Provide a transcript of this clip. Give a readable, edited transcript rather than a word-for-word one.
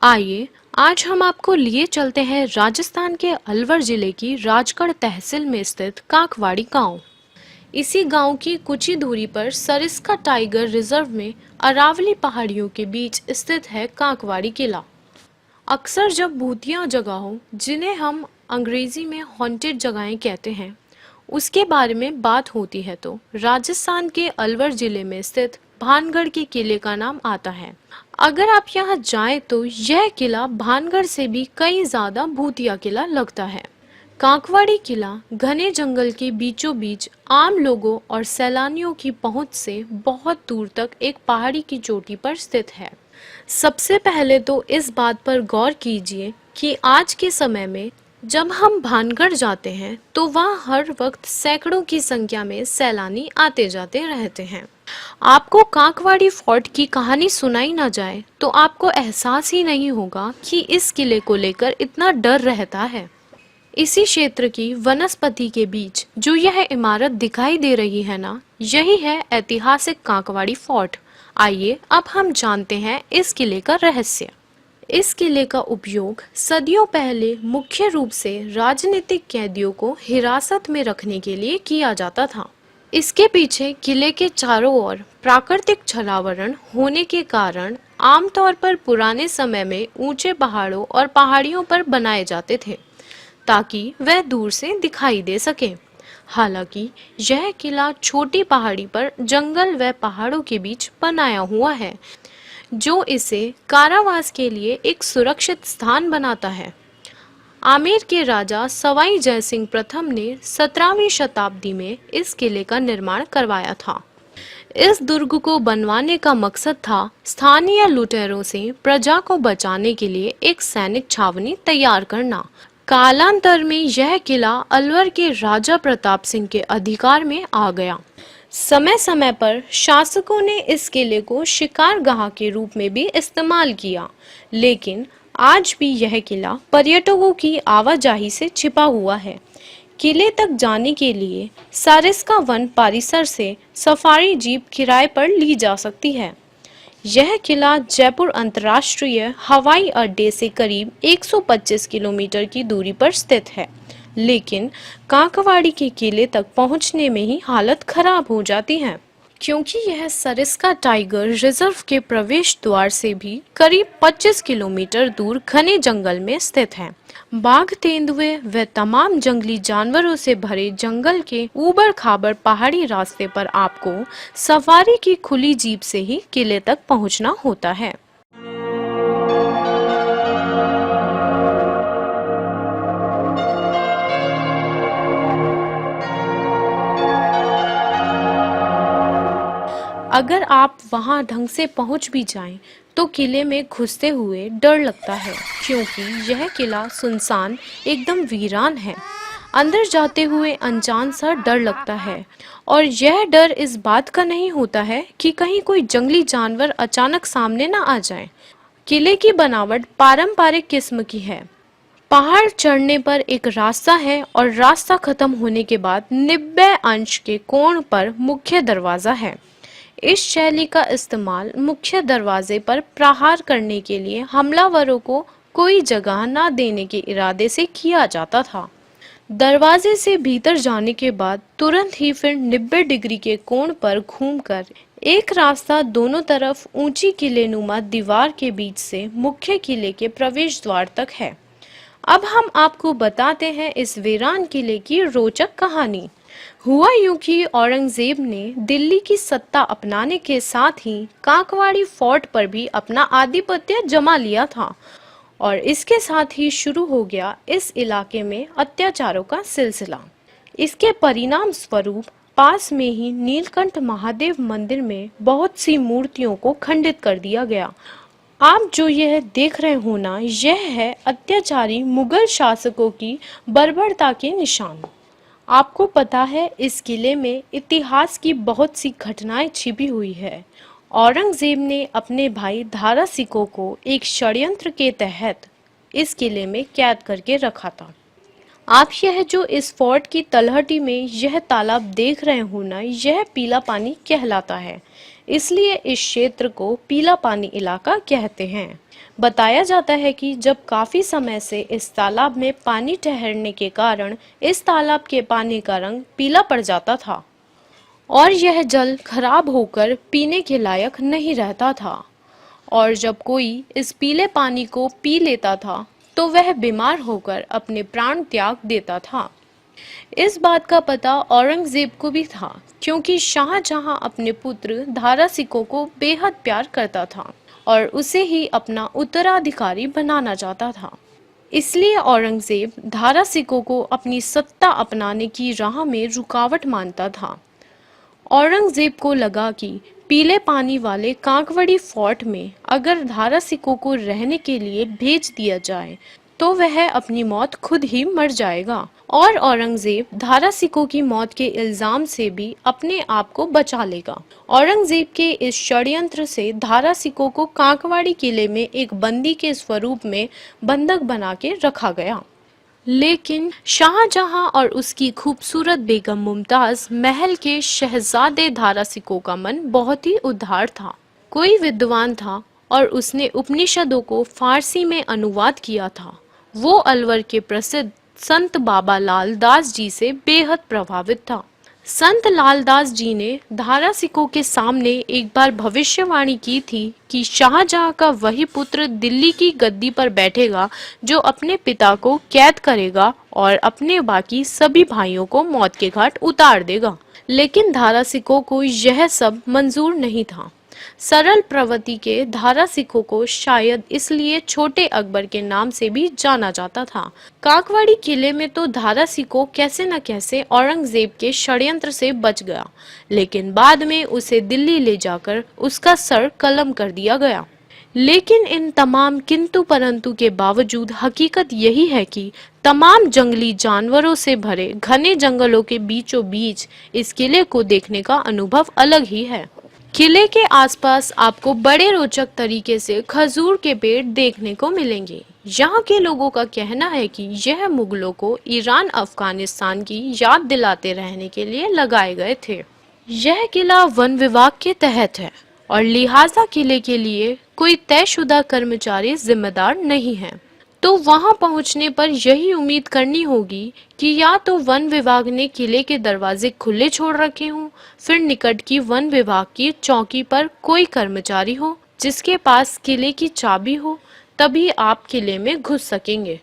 आइए आज हम आपको लिए चलते हैं राजस्थान के अलवर जिले की राजगढ़ तहसील में स्थित कांकवाड़ी गांव। इसी गांव की कुछ ही दूरी पर सरिस्का टाइगर रिजर्व में अरावली पहाड़ियों के बीच स्थित है कांकवाड़ी किला। अक्सर जब भूतिया जगहों, जिन्हें हम अंग्रेजी में हॉन्टेड जगहें कहते हैं, उसके बारे में बात होती है तो राजस्थान के अलवर जिले में स्थित भानगढ़ के किले का नाम आता है। अगर आप यहाँ जाएं तो यह किला भानगढ़ से भी कई ज्यादा भूतिया किला लगता है। कांकवाड़ी किला घने जंगल के बीचों बीच आम लोगों और सैलानियों की पहुंच से बहुत दूर तक एक पहाड़ी की चोटी पर स्थित है। सबसे पहले तो इस बात पर गौर कीजिए कि आज के समय में जब हम भानगढ़ जाते हैं तो वहाँ हर वक्त सैकड़ों की संख्या में सैलानी आते जाते रहते हैं। आपको कांकवाड़ी फोर्ट की कहानी सुनाई ना जाए तो आपको एहसास ही नहीं होगा कि इस किले को लेकर इतना डर रहता है। इसी क्षेत्र की वनस्पति के बीच जो यह इमारत दिखाई दे रही है ना, यही है ऐतिहासिक कांकवाड़ी फोर्ट। आइए अब हम जानते हैं इस किले का रहस्य। इस किले का उपयोग सदियों पहले मुख्य रूप से राजनीतिक कैदियों को हिरासत में रखने के लिए किया जाता था। इसके पीछे किले के चारों ओर प्राकृतिक छलावरण होने के कारण आमतौर पर पुराने समय में ऊंचे पहाड़ों और पहाड़ियों पर बनाए जाते थे ताकि वह दूर से दिखाई दे सके। हालांकि यह किला छोटी पहाड़ी पर जंगल व पहाड़ों के बीच बनाया हुआ है, जो इसे कारावास के लिए एक सुरक्षित स्थान बनाता है। आमेर के राजा सवाई जयसिंह प्रथम ने 17वीं शताब्दी में इस किले का निर्माण करवाया था। इस दुर्ग को बनवाने का मकसद था स्थानीय लुटेरों से प्रजा को बचाने के लिए एक सैनिक छावनी तैयार करना। कालांतर में यह किला अलवर के राजा प्रताप सिंह के अधिकार में आ गया। समय समय पर शासकों ने इस किले को शिकारगाह के रूप में भी इस्तेमाल किया, लेकिन आज भी यह किला पर्यटकों की आवाजाही से छिपा हुआ है। किले तक जाने के लिए सारिस्का वन परिसर से सफारी जीप किराए पर ली जा सकती है। यह किला जयपुर अंतर्राष्ट्रीय हवाई अड्डे से करीब 125 किलोमीटर की दूरी पर स्थित है, लेकिन कांकवाड़ी के किले तक पहुंचने में ही हालत खराब हो जाती है, क्योंकि यह सरिस्का टाइगर रिजर्व के प्रवेश द्वार से भी करीब 25 किलोमीटर दूर घने जंगल में स्थित है। बाघ, तेंदुए व तमाम जंगली जानवरों से भरे जंगल के ऊबड़ खाबड़ पहाड़ी रास्ते पर आपको सवारी की खुली जीप से ही किले तक पहुंचना होता है। अगर आप वहां ढंग से पहुंच भी जाएं, तो किले में घुसते हुए डर लगता है, क्योंकि यह किला सुनसान एकदम वीरान है। अंदर जाते हुए अनजान सा डर लगता है, और यह डर इस बात का नहीं होता है कि कहीं कोई जंगली जानवर अचानक सामने ना आ जाए। किले की बनावट पारंपरिक किस्म की है। पहाड़ चढ़ने पर एक रास्ता है और रास्ता खत्म होने के बाद 90 अंश के कोण पर मुख्य दरवाजा है। इस शैली का इस्तेमाल मुख्य दरवाजे पर प्रहार करने के लिए हमलावरों को कोई जगह न देने के इरादे से किया जाता था। दरवाजे से भीतर जाने के बाद तुरंत ही फिर 90 डिग्री के कोण पर घूमकर एक रास्ता दोनों तरफ ऊंची किलेनुमा दीवार के बीच से मुख्य किले के प्रवेश द्वार तक है। अब हम आपको बताते हैं इस वीरान किले की रोचक कहानी। हुआ यूं कि औरंगजेब ने दिल्ली की सत्ता अपनाने के साथ ही कांकवाड़ी फोर्ट पर भी अपना आधिपत्य जमा लिया था, और इसके साथ ही शुरू हो गया इस इलाके में अत्याचारों का सिलसिला। इसके परिणाम स्वरूप पास में ही नीलकंठ महादेव मंदिर में बहुत सी मूर्तियों को खंडित कर दिया गया। आप जो यह देख रहे हो ना, यह है अत्याचारी मुगल शासकों की बर्बरता के निशान। आपको पता है इस किले में इतिहास की बहुत सी घटनाएं छिपी हुई है। औरंगजेब ने अपने भाई दारा सिकों को एक षड्यंत्र के तहत इस किले में कैद करके रखा था। आप यह जो इस फोर्ट की तलहटी में यह तालाब देख रहे हो ना, यह पीला पानी कहलाता है। इसलिए इस क्षेत्र को पीला पानी इलाका कहते हैं। बताया जाता है कि जब काफी समय से इस तालाब में पानी ठहरने के कारण इस तालाब के पानी का रंग पीला पड़ जाता था और यह जल खराब होकर पीने के लायक नहीं रहता था, और जब कोई इस पीले पानी को पी लेता था तो वह बीमार होकर अपने प्राण त्याग देता था। इस बात का पता औरंगजेब को भी था, क्योंकि शाहजहां अपने पुत्र दारा सिकों को बेहद प्यार करता था और उसे ही अपना उत्तराधिकारी बनाना चाहता था। इसलिए औरंगजेब दारा सिकों को अपनी सत्ता अपनाने की राह में रुकावट मानता था। औरंगजेब को लगा कि पीले पानी वाले कांकवड़ी फोर्ट में अगर दारा सिकों को रहने के लिए भेज दिया जाए तो वह अपनी मौत खुद ही मर जाएगा, और औरंगजेब दारा सिकों की मौत के इल्जाम से भी अपने आप को बचा लेगा। औरंगजेब के इस षड्यंत्र से दारा सिकों को कांकवाड़ी किले में एक बंदी के स्वरूप में बंधक बना के रखा गया। लेकिन शाहजहां और उसकी खूबसूरत बेगम मुमताज महल के शहजादे दारा सिकों का मन बहुत ही उदार था। कोई विद्वान था और उसने उपनिषदों को फारसी में अनुवाद किया था। वो अलवर के प्रसिद्ध संत बाबा लाल दास जी से बेहद प्रभावित था। संत लालदास जी ने दारा सिकों के सामने एक बार भविष्यवाणी की थी कि शाहजहां का वही पुत्र दिल्ली की गद्दी पर बैठेगा जो अपने पिता को कैद करेगा और अपने बाकी सभी भाइयों को मौत के घाट उतार देगा। लेकिन दारा सिकों को यह सब मंजूर नहीं था। सरल प्रवृत्ति के दारा सिकों को शायद इसलिए छोटे अकबर के नाम से भी जाना जाता था। कांकवाड़ी किले में तो दारा सिकों कैसे न कैसे औरंगजेब के षड्यंत्र से बच गया, लेकिन बाद में उसे दिल्ली ले जाकर उसका सर कलम कर दिया गया। लेकिन इन तमाम किंतु परंतु के बावजूद हकीकत यही है कि तमाम जंगली जानवरों से भरे घने जंगलों के बीचों बीच इस किले को देखने का अनुभव अलग ही है। किले के आसपास आपको बड़े रोचक तरीके से खजूर के पेड़ देखने को मिलेंगे। यहाँ के लोगों का कहना है कि यह मुगलों को ईरान अफगानिस्तान की याद दिलाते रहने के लिए लगाए गए थे। यह किला वन विभाग के तहत है और लिहाजा किले के लिए कोई तयशुदा कर्मचारी जिम्मेदार नहीं है। तो वहां पहुंचने पर यही उम्मीद करनी होगी कि या तो वन विभाग ने किले के दरवाजे खुले छोड़ रखे हों, फिर निकट की वन विभाग की चौकी पर कोई कर्मचारी हो जिसके पास किले की चाबी हो, तभी आप किले में घुस सकेंगे।